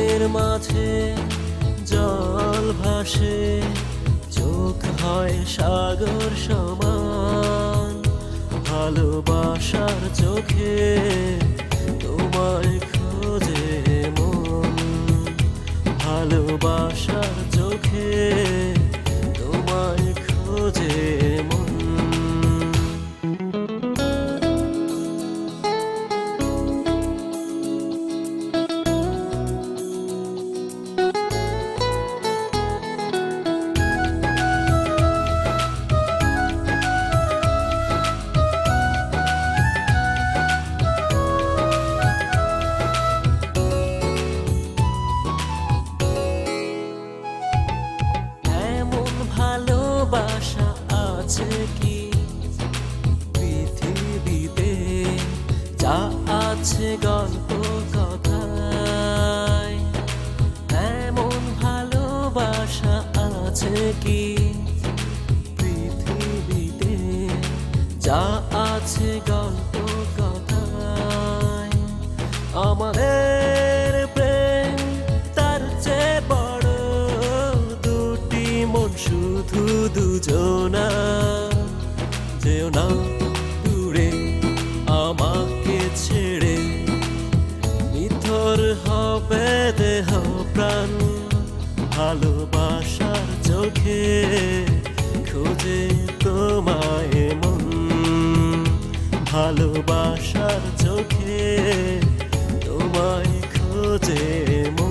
মনের মাঝে জল ভাসে, চোখ হয় সাগর সমান। ভালোবাসার চোখে তোমায় খোঁজে মন, ভালোবাসার চোখে তোমায় খোঁজে মন। ভালোবাসা আছে কি পৃথিবীতে, যা আছে গল্প কথায়? এমন ভালোবাসা আছে কি পৃথিবীতে, যা আছে গল্প কথায়? আমাদের প্রেম তার চেয়ে বড়, দুটি মন শুধু দুজনা। যেও না দূরে আমাকে ছেড়ে, নিথর হবে দেহ প্রাণ। ভালোবাসার চোখে খোঁজে তোমায় মন, ভালোবাসার চোখে তোমায় খোঁজে মন।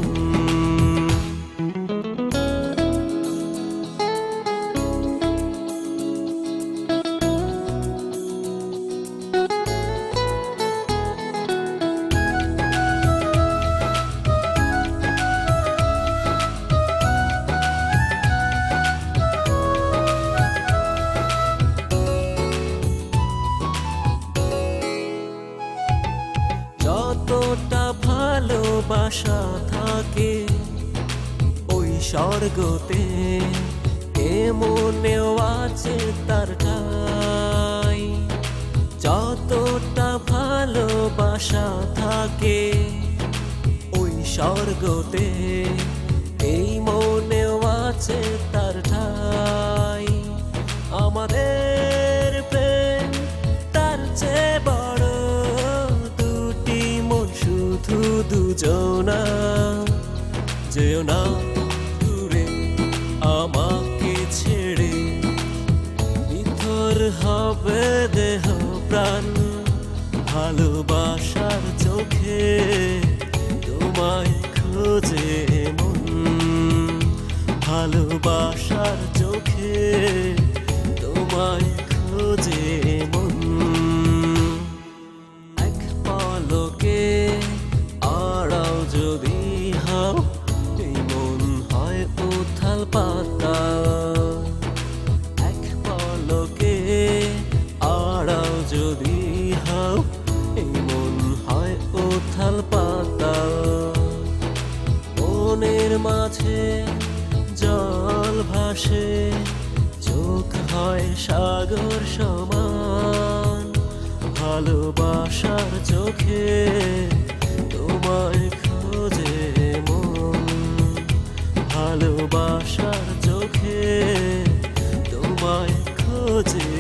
যতটা ভালোবাসা থাকে ওই স্বর্গতে, এ মনেও আছে তার ঠাঁই। যতটা ভালোবাসা থাকে ওই স্বর্গতে, এই মনেও আছে তার ঠাঁই। আমাদের প্রেম তার চেয়ে বড়, দুটি মন শুধু দুজনা। যেও না দূরে আমাকে ছেড়ে, নিথর হবে দেহ প্রাণ। ভালোবাসার চোখে তোমায় খোঁজে মন, ভালোবাসার চোখে তোমায় খোঁজে মন। এক পলকে আড়াও যদি হও, এই মন হয় উথাল পাতাল। এক পলকে আড়াও যদি হও, এই মন হয় উথাল পাতাল। মনের মাঝে জল ভাসে, চোখ হয় সাগর সমান। ভালোবাসার চোখে তোমায় খোঁজে মন, ভালোবাসার চোখে তোমায় খোঁজে